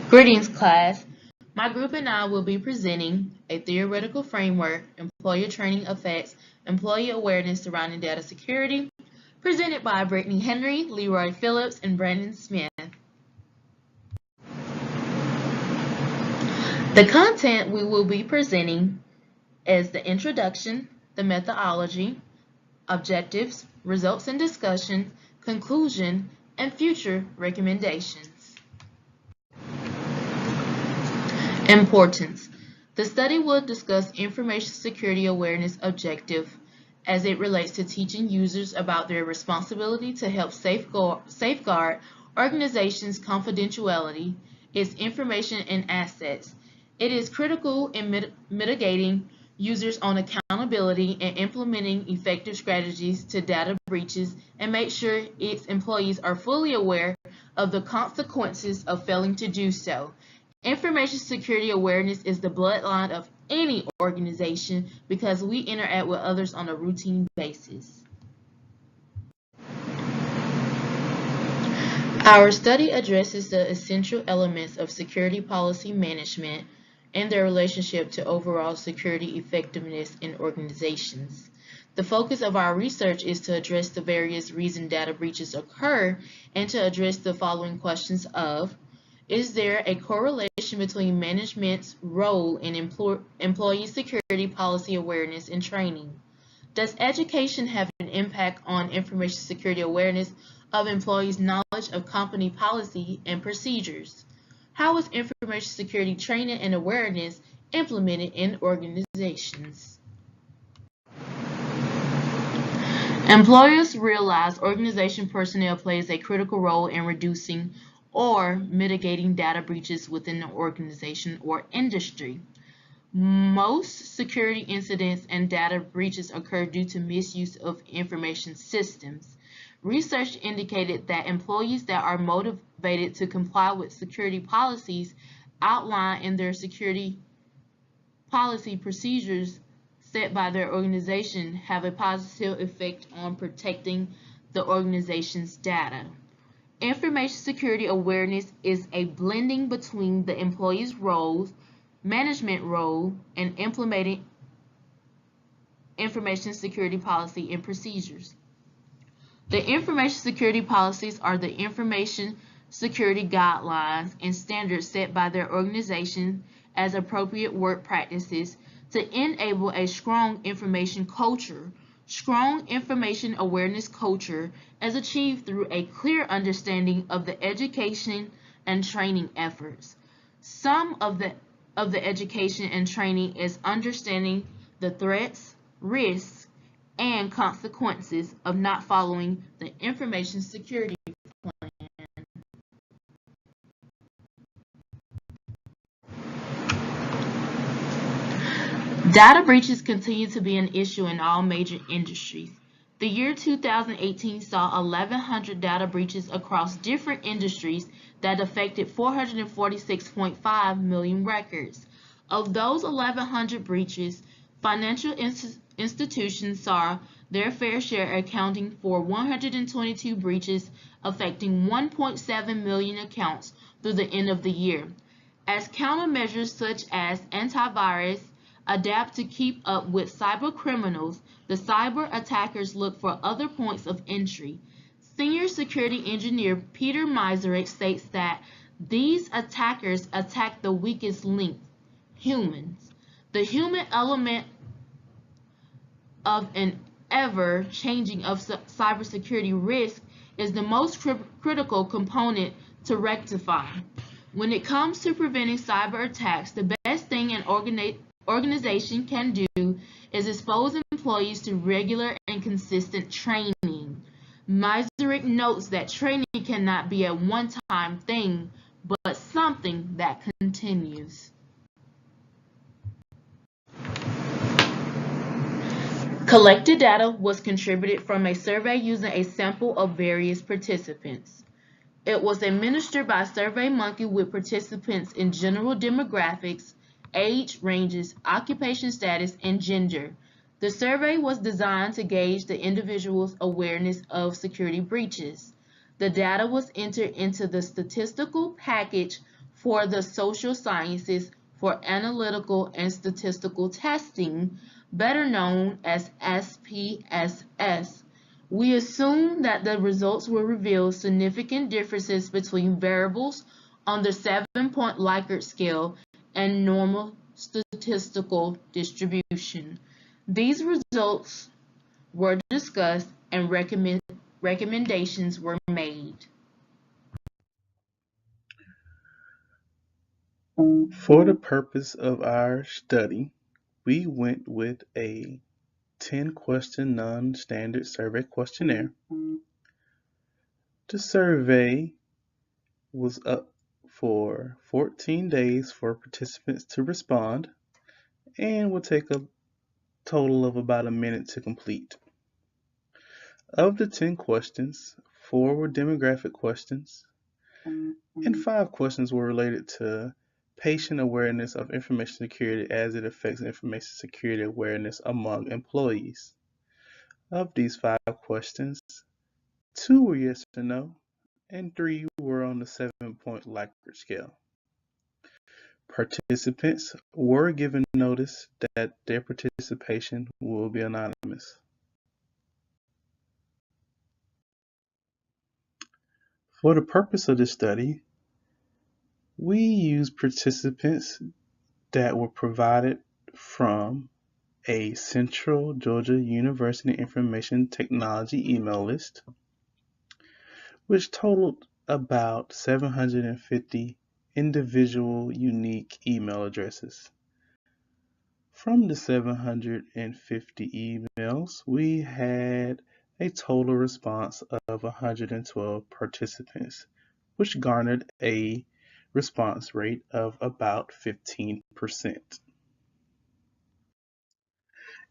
Greetings, class. My group and I will be presenting a theoretical framework, employer training effects, employee awareness surrounding data security, presented by Brittany Henry, Leroy Phillips, and Brandon Smith. The content we will be presenting is the introduction, the methodology, objectives, results and discussion, conclusion, and future recommendations. Importance. The study will discuss information security awareness objective as it relates to teaching users about their responsibility to help safeguard organizations' confidentiality, its information and assets. It is critical in mitigating users on accountability and implementing effective strategies to data breaches and make sure its employees are fully aware of the consequences of failing to do so. Information security awareness is the bloodline of any organization because we interact with others on a routine basis. Our study addresses the essential elements of security policy management and their relationship to overall security effectiveness in organizations. The focus of our research is to address the various reasons data breaches occur and to address the following questions of: is there a correlation between management's role in employee security policy awareness and training? Does education have an impact on information security awareness of employees' knowledge of company policy and procedures? How is information security training and awareness implemented in organizations? Employers realize organization personnel plays a critical role in reducing or mitigating data breaches within the organization or industry. Most security incidents and data breaches occur due to misuse of information systems. Research indicated that employees that are motivated to comply with security policies outlined in their security policy procedures set by their organization have a positive effect on protecting the organization's data. Information security awareness is a blending between the employee's roles, management role, and implementing information security policy and procedures. The information security policies are the information security guidelines and standards set by their organization as appropriate work practices to enable a strong information culture. Strong information awareness culture is achieved through a clear understanding of the education and training efforts. Some of the education and training is understanding the threats, risks, and consequences of not following the information security plan. Data breaches continue to be an issue in all major industries. The year 2018 saw 1,100 data breaches across different industries that affected 446.5 million records. Of those 1,100 breaches, financial institutions saw their fair share, accounting for 122 breaches affecting 1.7 million accounts through the end of the year. As countermeasures such as antivirus adapt to keep up with cyber criminals, the cyber attackers look for other points of entry. Senior security engineer Peter Miserich states that these attackers attack the weakest link, humans. The human element of an ever-changing of cybersecurity risk is the most critical component to rectify. When it comes to preventing cyber attacks, the best thing an organization can do is expose employees to regular and consistent training. Miserich notes that training cannot be a one-time thing, but something that continues. Collected data was contributed from a survey using a sample of various participants. It was administered by SurveyMonkey with participants in general demographics, age ranges, occupation status, and gender. The survey was designed to gauge the individual's awareness of security breaches. The data was entered into the statistical package for the social sciences for analytical and statistical testing, better known as SPSS. We assume that the results will reveal significant differences between variables on the 7-point Likert scale and normal statistical distribution. These results were discussed and recommendations were made. For the purpose of our study, we went with a 10-question non-standard survey questionnaire. The survey was up for 14 days for participants to respond and will take a total of about a minute to complete. Of the 10 questions, 4 were demographic questions and 5 questions were related to patient awareness of information security as it affects information security awareness among employees. Of these 5 questions, 2 were yes or no, and 3 were on the 7-point Likert scale. Participants were given notice that their participation will be anonymous. For the purpose of this study, we used participants that were provided from a Central Georgia University Information Technology email list, which totaled about 750 individual unique email addresses. From the 750 emails, we had a total response of 112 participants, which garnered a response rate of about 15%.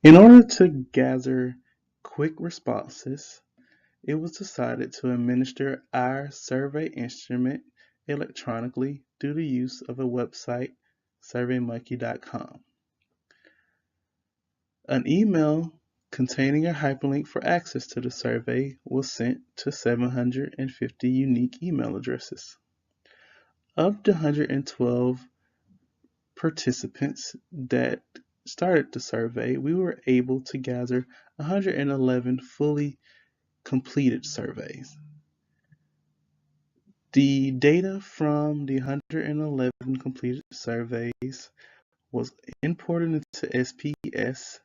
In order to gather quick responses, it was decided to administer our survey instrument electronically through the use of a website, surveymonkey.com. An email containing a hyperlink for access to the survey was sent to 750 unique email addresses. Of the 112 participants that started the survey, we were able to gather 111 fully completed surveys. The data from the 111 completed surveys was imported into SPSS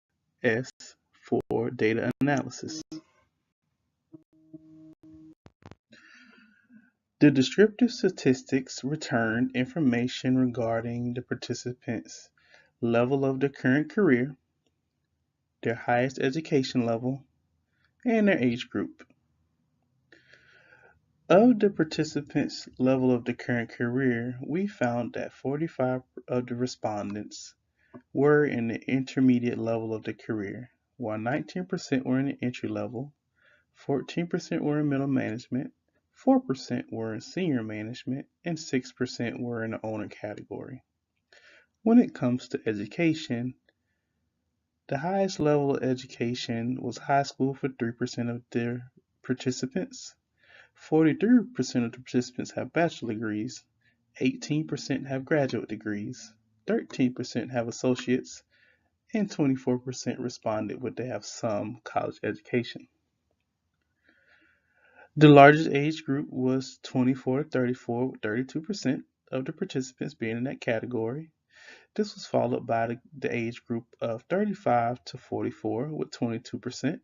for data analysis. The descriptive statistics returned information regarding the participants' level of their current career, their highest education level, and their age group. Of the participants' level of the current career, we found that 45 of the respondents were in the intermediate level of the career, while 19% were in the entry level, 14% were in middle management, 4% were in senior management, and 6% were in the owner category. When it comes to education, the highest level of education was high school for 3% of their participants. 43% of the participants have bachelor degrees, 18% have graduate degrees, 13% have associates, and 24% responded with they have some college education. The largest age group was 24 to 34, with 32% of the participants being in that category. This was followed by the age group of 35 to 44 with 22%.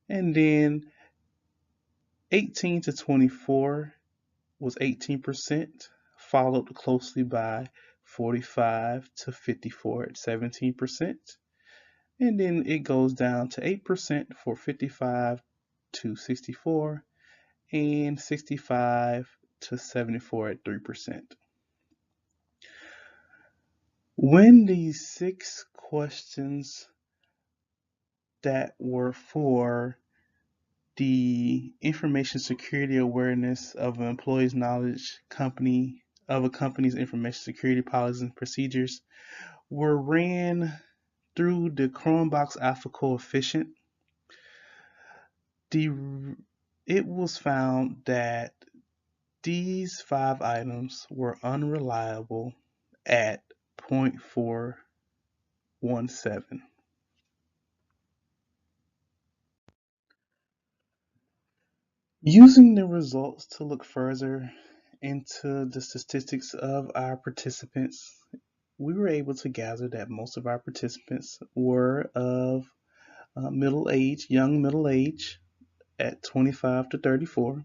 And then 18 to 24 was 18%, followed closely by 45 to 54 at 17%. And then it goes down to 8% for 55 to 64 and 65 to 74 at 3%. When these 6 questions that were for the information security awareness of an employee's knowledge of a company's information security policies and procedures were ran through the Cronbach's alpha coefficient, it was found that These 5 items were unreliable at 0.417. Using the results to look further into the statistics of our participants, we were able to gather that most of our participants were of middle age, young middle age at 25 to 34.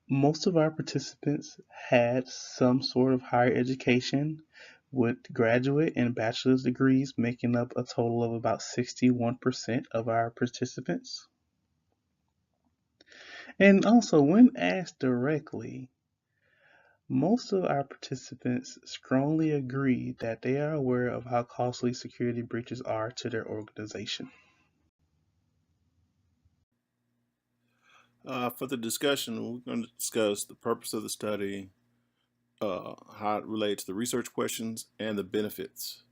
Most of our participants had some sort of higher education, with graduate and bachelor's degrees making up a total of about 61% of our participants. And also, when asked directly, most of our participants strongly agree that they are aware of how costly security breaches are to their organization. For the discussion, we're going to discuss the purpose of the study, how it relates to the research questions, and the benefits.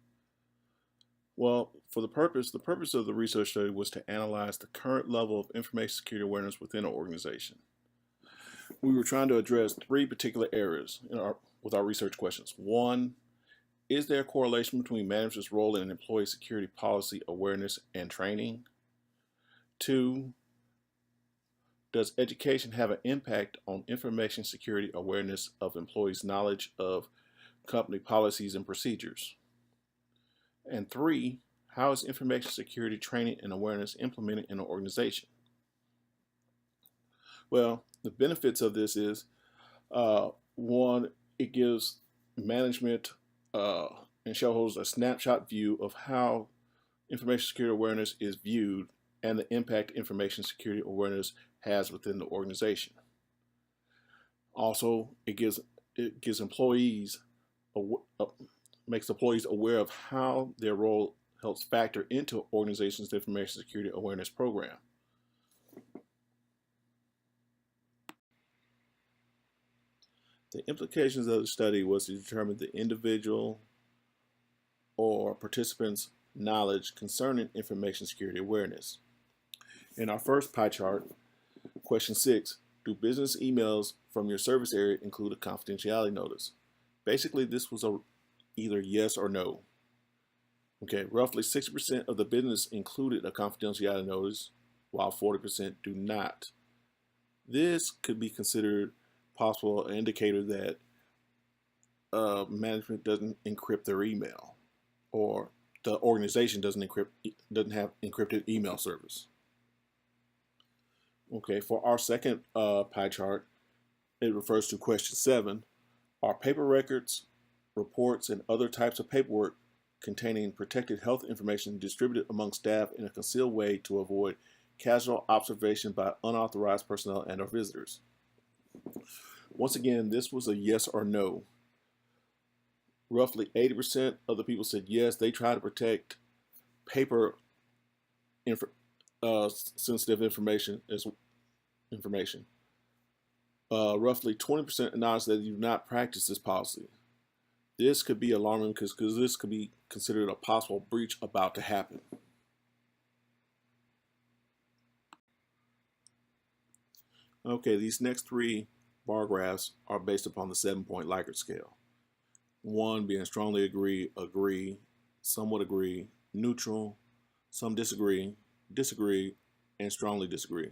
Well, for the purpose of the research study was to analyze the current level of information security awareness within an organization. We were trying to address 3 particular areas with our research questions. 1, is there a correlation between management's role in employee security policy awareness and training? 2, does education have an impact on information security awareness of employees' knowledge of company policies and procedures? And 3, how is information security training and awareness implemented in an organization? Well, the benefits of this is, 1, it gives management and shareholders a snapshot view of how information security awareness is viewed and the impact information security awareness has within the organization. Also, it gives employees makes employees aware of how their role helps factor into organization's information security awareness program. The implications of the study was to determine the individual or participants' knowledge concerning information security awareness. In our first pie chart, question 6, do business emails from your service area include a confidentiality notice? Basically, this was either yes or no. Okay, roughly 60% of the business included a confidentiality notice, while 40% do not. This could be considered possible an indicator that management doesn't encrypt their email, or the organization doesn't have encrypted email service. Okay, for our second pie chart, it refers to question 7. Are paper records, reports, and other types of paperwork containing protected health information distributed among staff in a concealed way to avoid casual observation by unauthorized personnel and or visitors? Once again, this was a yes or no. Roughly 80% of the people said yes, they try to protect paper sensitive information as information. Roughly 20% acknowledge that they do not practice this policy. This could be alarming because this could be considered a possible breach about to happen. Okay, these next 3 bar graphs are based upon the 7-point Likert scale. 1 being strongly agree, agree, somewhat agree, neutral, some disagree, disagree, and strongly disagree.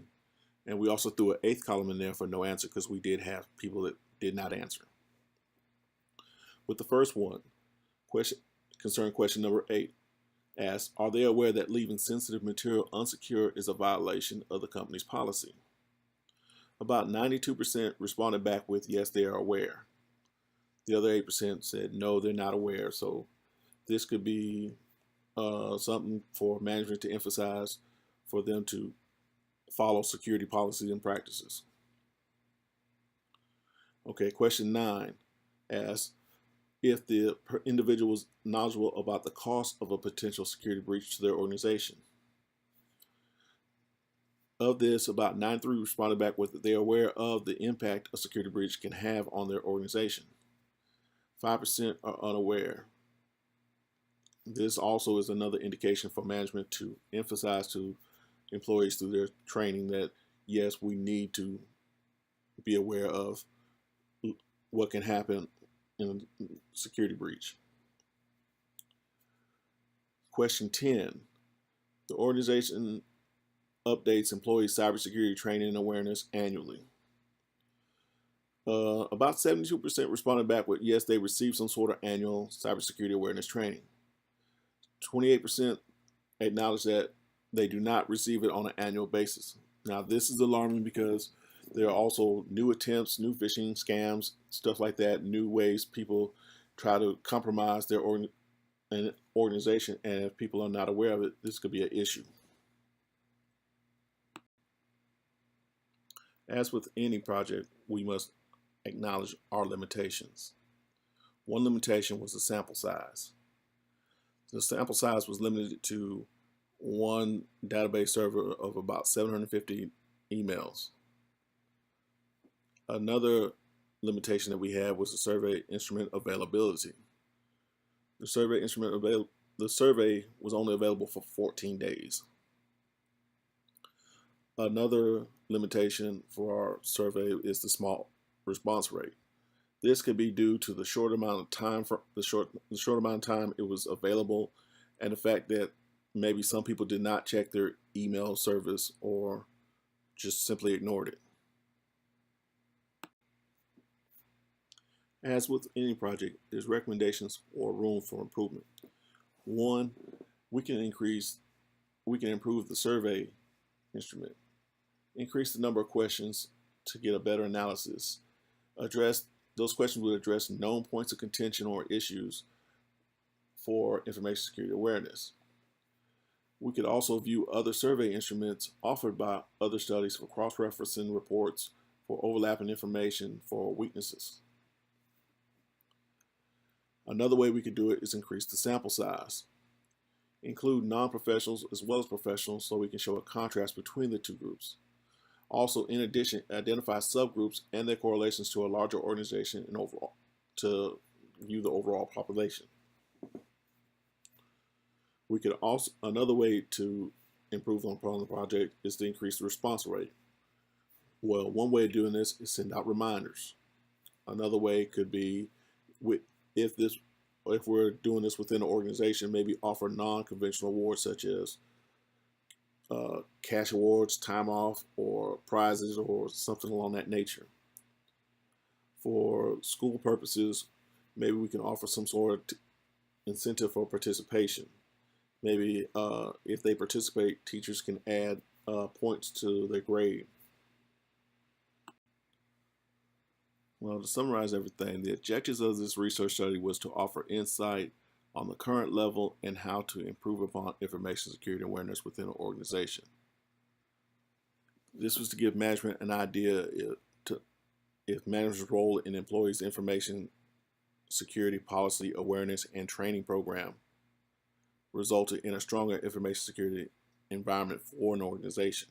And we also threw an 8th column in there for no answer because we did have people that did not answer. With the first one, question number 8 asks, are they aware that leaving sensitive material unsecure is a violation of the company's policy? About 92% responded back with yes, they are aware. The other 8% said no, they're not aware. So this could be something for management to emphasize for them to follow security policies and practices. Okay, question 9 asks if the individual was knowledgeable about the cost of a potential security breach to their organization. Of this, about 93% responded back with that they are aware of the impact a security breach can have on their organization. 5% are unaware. This also is another indication for management to emphasize to employees through their training that yes, we need to be aware of what can happen in a security breach. Question 10. The organization updates employee cybersecurity training and awareness annually. About 72% responded back with yes, they received some sort of annual cybersecurity awareness training. 28% acknowledge that they do not receive it on an annual basis. Now, this is alarming because there are also new attempts, new phishing scams, stuff like that, new ways people try to compromise their organization, and if people are not aware of it, this could be an issue. As with any project, we must acknowledge our limitations. One limitation was the sample size. The sample size was limited to one database server of about 750 emails. Another limitation that we had was the survey instrument availability. The survey was only available for 14 days. Another limitation for our survey is the small response rate. This could be due to the short amount of time it was available, and the fact that maybe some people did not check their email service or just simply ignored it. As with any project, there's recommendations or room for improvement. One, we can improve the survey instrument, increase the number of questions to get a better analysis. Those questions will address known points of contention or issues for information security awareness. We could also view other survey instruments offered by other studies for cross-referencing reports, for overlapping information, for weaknesses. Another way we could do it is increase the sample size. Include non-professionals as well as professionals so we can show a contrast between the two groups. Also, in addition, identify subgroups and their correlations to a larger organization and overall to view the overall population. We could also, another way to improve on the project is to increase the response rate. Well, one way of doing this is send out reminders. Another way could be if we're doing this within an organization, maybe offer non-conventional awards such as cash awards, time off, or prizes, or something along that nature. For school purposes, maybe we can offer some sort of incentive for participation. Maybe if they participate, teachers can add points to their grade. Well, to summarize everything, the objectives of this research study was to offer insight on the current level and how to improve upon information security awareness within an organization. This was to give management an idea if management's role in employees' information security policy awareness and training program resulted in a stronger information security environment for an organization.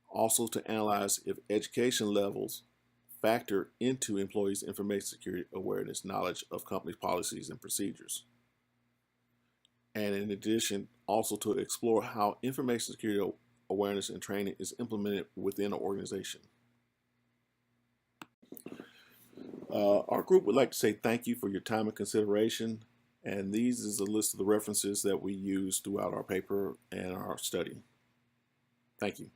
Also to analyze if education levels factor into employees' information security awareness knowledge of company policies and procedures. And in addition, also to explore how information security awareness and training is implemented within an organization. Our group would like to say thank you for your time and consideration, and these is a list of the references that we use throughout our paper and our study. Thank you.